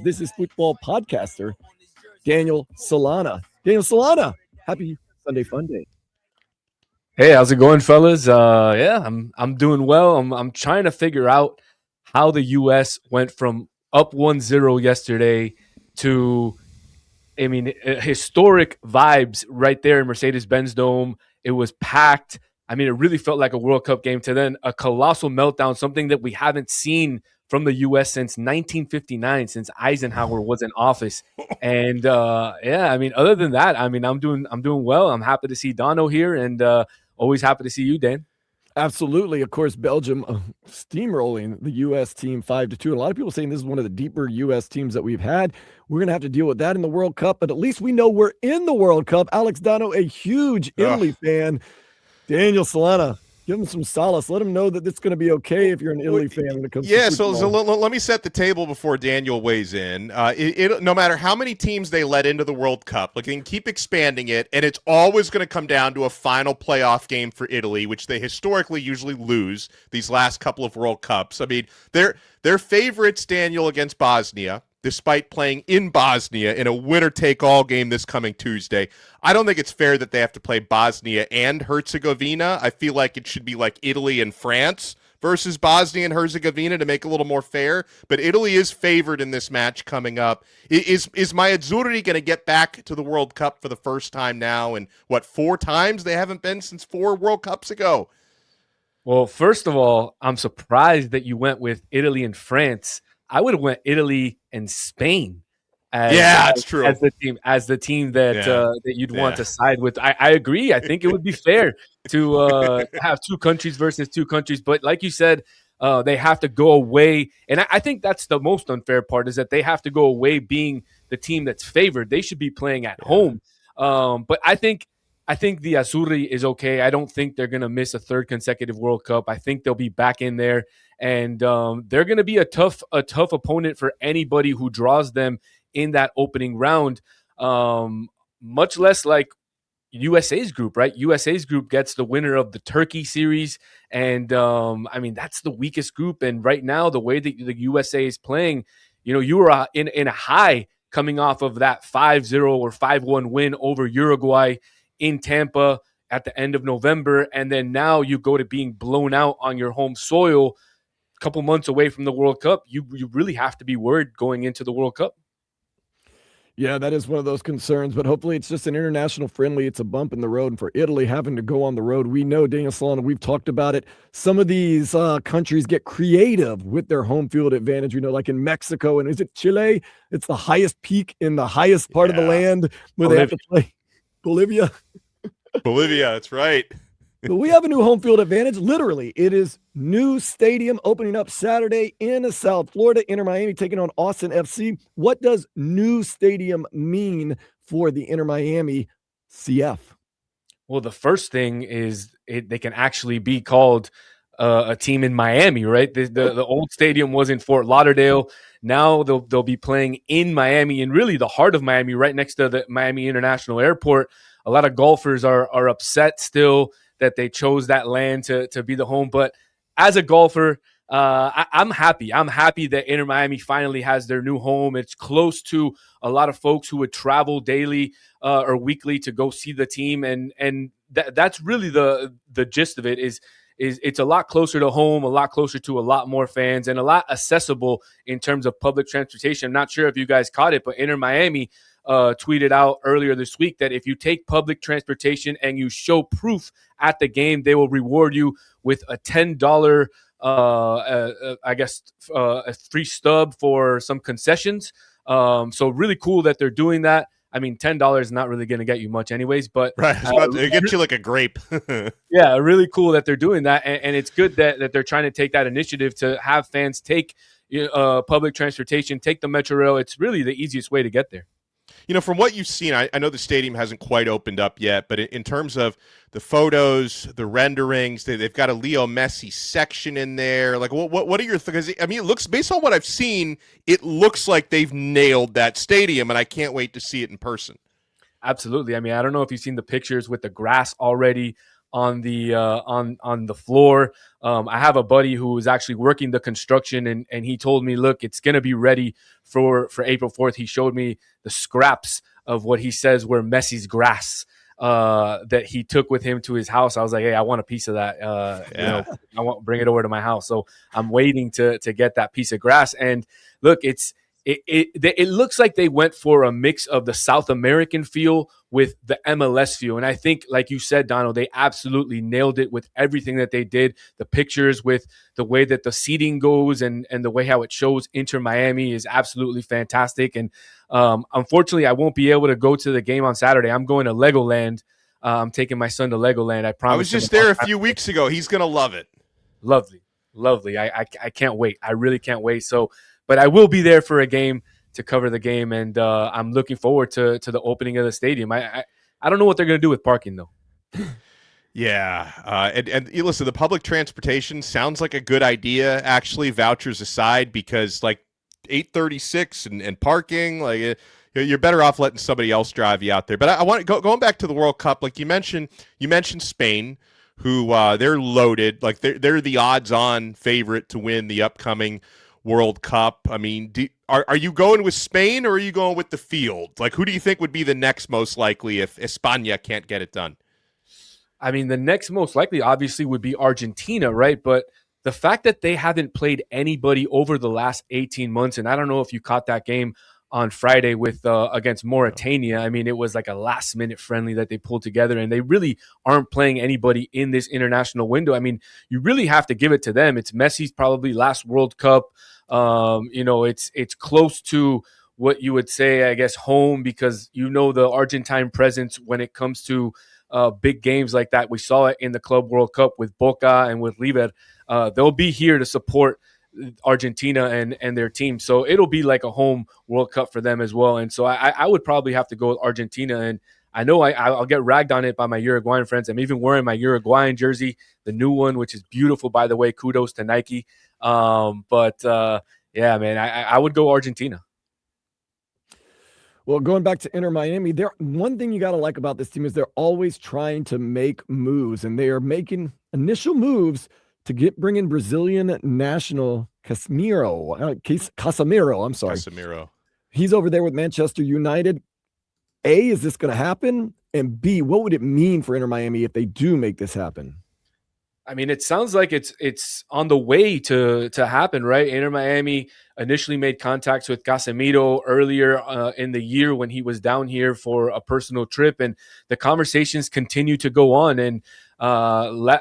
This is football podcaster Daniel Solana. Daniel Solana, happy Sunday Fun Day. Hey, how's it going, fellas? Yeah, I'm doing well. I'm trying to figure out how the U.S. went from up 1-0 yesterday to, historic vibes right there in Mercedes-Benz Dome. It was packed. I mean, it really felt like a World Cup game. To then a colossal meltdown, something that we haven't seen from the U.S. since 1959, since Eisenhower was in office. And yeah, I mean, other than that, I mean, I'm doing well. I'm happy to see Dono here, and always happy to see you, Dan. Absolutely. Of course, Belgium steamrolling the U.S. team 5-2. A lot of people saying this is one of the deeper U.S. teams that we've had. We're going to have to deal with that in the World Cup, but at least we know we're in the World Cup. Alex Dono, a huge Italy fan. Daniel Solana, give him some solace. Let him know that it's going to be okay if you're an Italy fan when it comes to so football. let me set the table before Daniel weighs in. No matter how many teams they let into the World Cup, they can keep expanding it, and it's always going to come down to a final playoff game for Italy, which they historically usually lose these last couple of World Cups. I mean, they're favorites, Daniel, against Bosnia, despite playing in Bosnia in a winner-take-all game this coming Tuesday. I don't think it's fair that they have to play Bosnia and Herzegovina. I feel like it should be like Italy and France versus Bosnia and Herzegovina to make it a little more fair. But Italy is favored in this match coming up. Is my Azzurri going to get back to the World Cup for the first time now? And what, 4 times? They haven't been since 4 World Cups ago. Well, first of all, I'm surprised that you went with Italy and France. I would have went Italy and Spain It's true. as the team that that you'd want to side with. I agree. I think it would be fair to have 2 countries versus 2 countries. But like you said, they have to go away, and I think that's the most unfair part is that they have to go away being the team that's favored. They should be playing at home. But I think the Azzurri is okay. I don't think they're going to miss a 3rd consecutive World Cup. I think they'll be back in there, and they're going to be a tough opponent for anybody who draws them in that opening round. Much less like USA's group, right? USA's group gets the winner of the Turkey series, and I mean that's the weakest group. And right now, the way that the USA is playing, you were in a high coming off of that 5-0 or 5-1 win over Uruguay in Tampa at the end of November, and then now you go to being blown out on your home soil a couple months away from the World Cup. You really have to be worried going into the World Cup. Yeah, that is one of those concerns, but hopefully it's just an international friendly. It's a bump in the road. And for Italy having to go on the road, we know, Daniel Solana, we've talked about it. Some of these countries get creative with their home field advantage. We know, like in Mexico, and is it Chile? It's the highest peak in the highest part of the land where they have to play. Bolivia. Bolivia, that's right. But we have a new home field advantage. Literally, it is new stadium opening up Saturday in South Florida. Inter Miami taking on Austin FC. What does new stadium mean for the Inter Miami CF? Well, the first thing is they can actually be called a team in Miami, right? The old stadium was in Fort Lauderdale. Now they'll be playing in Miami, in really the heart of Miami, right next to the Miami International Airport. A lot of golfers are upset still that they chose that land to be the home. But as a golfer, I'm happy. I'm happy that Inter Miami finally has their new home. It's close to a lot of folks who would travel daily or weekly to go see the team, and that's really the gist of it. Is it's a lot closer to home, a lot closer to a lot more fans, and a lot accessible in terms of public transportation. I'm not sure if you guys caught it, but Inter Miami tweeted out earlier this week that if you take public transportation and you show proof at the game, they will reward you with a $10, a free stub for some concessions. So really cool that they're doing that. I mean, $10 is not really going to get you much anyways, but right, it gets you like a grape. Yeah, really cool that they're doing that, and it's good that they're trying to take that initiative to have fans take public transportation, take the Metro Rail. It's really the easiest way to get there. From what you've seen, I know the stadium hasn't quite opened up yet, but in terms of the photos, the renderings, they've got a Leo Messi section in there. Like, what are your thoughts? I mean, it looks, based on what I've seen, it looks like they've nailed that stadium, and I can't wait to see it in person. Absolutely. I mean, I don't know if you've seen the pictures with the grass already on the floor. I have a buddy who is actually working the construction, and he told me, look, it's going to be ready for April 4th. He showed me the scraps of what he says were Messi's grass that he took with him to his house. I was like, hey, I want a piece of that. I want bring it over to my house. So I'm waiting to get that piece of grass. And look, it looks like they went for a mix of the South American feel with the MLS feel. And I think, like you said, Donald, they absolutely nailed it with everything that they did. The pictures with the way that the seating goes and the way how it shows Inter Miami is absolutely fantastic. And unfortunately, I won't be able to go to the game on Saturday. I'm going to Legoland. I'm taking my son to Legoland. I promise. I was just there a few weeks ago. He's going to love it. Lovely. I can't wait. I really can't wait. So, but I will be there for a game to cover the game, and I'm looking forward to the opening of the stadium. I don't know what they're going to do with parking, though. Yeah. And listen, the public transportation sounds like a good idea, actually, vouchers aside, because like 836 and parking, like you're better off letting somebody else drive you out there. But I want to going back to the World Cup, like you mentioned Spain, who they're loaded, like they're the odds-on favorite to win the upcoming World Cup. I mean, are you going with Spain or are you going with the field? Like, who do you think would be the next most likely if España can't get it done? I mean, the next most likely obviously would be Argentina, right? But the fact that they haven't played anybody over the last 18 months, and I don't know if you caught that game on Friday with against Mauritania. I mean, it was like a last-minute friendly that they pulled together, and they really aren't playing anybody in this international window. I mean, you really have to give it to them. It's Messi's probably last World Cup. It's close to what you would say, I guess, home, because the Argentine presence when it comes to big games like that. We saw it in the Club World Cup with Boca and with River. They'll be here to support Argentina and their team. So it'll be like a home World Cup for them as well. And so I would probably have to go with Argentina. And I know I'll get ragged on it by my Uruguayan friends. I'm even wearing my Uruguayan jersey, the new one, which is beautiful, by the way. Kudos to Nike. Yeah, man, I would go Argentina. Well, going back to Inter Miami, one thing you got to like about this team is they're always trying to make moves, and they are making initial moves to bring in Brazilian national Casemiro. I'm sorry. Casemiro. He's over there with Manchester United. A, is this going to happen? And B, what would it mean for Inter Miami if they do make this happen? I mean, it sounds like it's on the way to happen, right? Inter Miami initially made contacts with Casemiro earlier in the year when he was down here for a personal trip, and the conversations continue to go on. And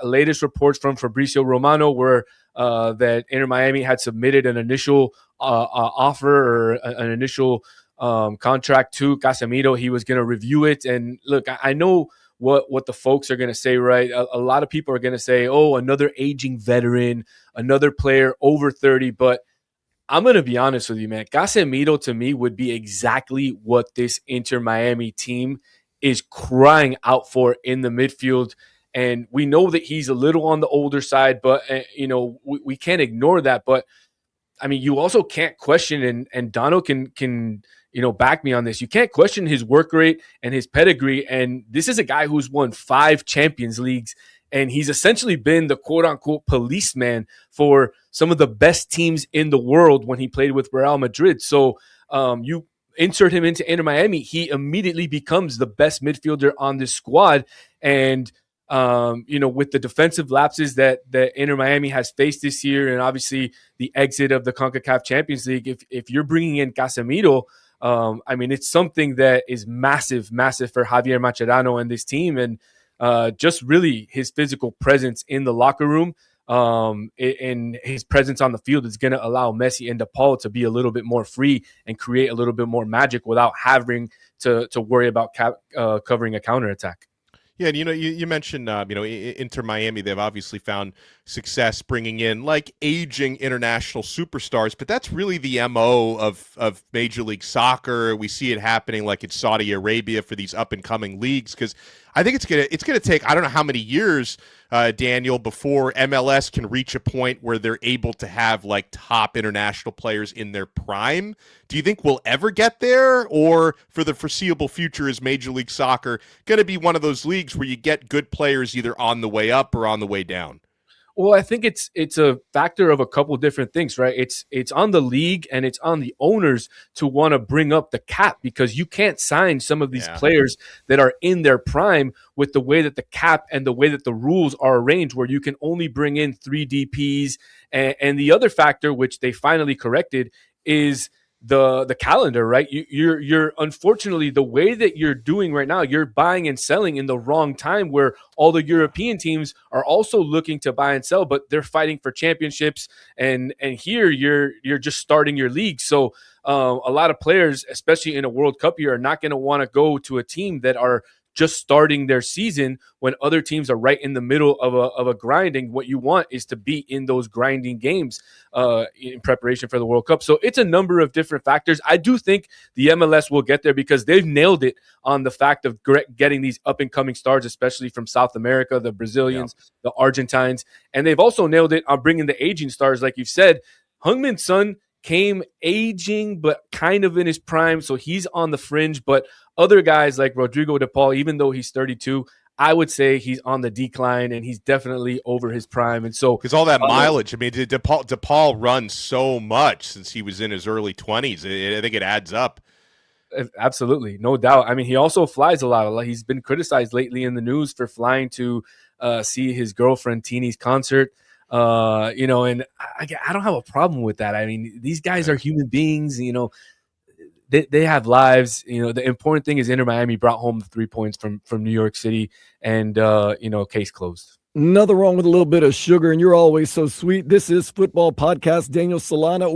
latest reports from Fabrizio Romano were that Inter Miami had submitted an initial offer or an initial contract to Casemiro. He was going to review it. And look, I know what the folks are going to say, right? A lot of people are going to say, oh, another aging veteran, another player over 30. But I'm going to be honest with you, man. Casemiro, to me, would be exactly what this Inter Miami team is crying out for in the midfield. And we know that he's a little on the older side, but, we can't ignore that. But, I mean, you also can't question, and Dono can back me on this. You can't question his work rate and his pedigree. And this is a guy who's won 5 Champions Leagues, and he's essentially been the quote-unquote policeman for some of the best teams in the world when he played with Real Madrid. So you insert him into Inter Miami, he immediately becomes the best midfielder on this squad. And with the defensive lapses that Inter Miami has faced this year, and obviously the exit of the CONCACAF Champions League, if you're bringing in Casemiro, I mean, it's something that is massive for Javier Mascherano and this team, and just really his physical presence in the locker room and his presence on the field is going to allow Messi and DePaul to be a little bit more free and create a little bit more magic without having to worry about covering a counterattack. Yeah, and you mentioned Inter Miami. They've obviously found success bringing in like aging international superstars, but that's really the MO of Major League Soccer. We see it happening like in Saudi Arabia for these up and coming leagues, because I think it's gonna take, I don't know how many years, Daniel, before MLS can reach a point where they're able to have like top international players in their prime. Do you think we'll ever get there, or for the foreseeable future is Major League Soccer going to be one of those leagues where you get good players either on the way up or on the way down? Well, I think it's a factor of a couple different things, right? It's on the league and it's on the owners to want to bring up the cap, because you can't sign some of these players that are in their prime with the way that the cap and the way that the rules are arranged, where you can only bring in 3 DPs. And the other factor, which they finally corrected, is the calendar, right? You're unfortunately, the way that you're doing right now, you're buying and selling in the wrong time, where all the European teams are also looking to buy and sell, but they're fighting for championships, and here you're just starting your league. So a lot of players, especially in a World Cup year, are not going to want to go to a team that are just starting their season when other teams are right in the middle of a grinding. What you want is to be in those grinding games in preparation for the World Cup. So it's a number of different factors. I do think the MLS will get there because they've nailed it on the fact of getting these up and coming stars, especially from South America, the Brazilians, the Argentines, and they've also nailed it on bringing the aging stars, like you've said. Heung-min Son came aging, but kind of in his prime, so he's on the fringe. But other guys like Rodrigo De Paul, even though he's 32, I would say he's on the decline, and he's definitely over his prime. And so, because all that mileage, I mean, De Paul runs so much since he was in his early 20s. I think it adds up. Absolutely, no doubt. I mean, he also flies a lot. He's been criticized lately in the news for flying to see his girlfriend Tini's concert. And I don't have a problem with that. I mean, these guys are human beings. They have lives. The important thing is Inter Miami brought home the 3 points from New York City, and case closed. Nothing wrong with a little bit of sugar, and you're always so sweet. This is Football Podcast. Daniel Solana.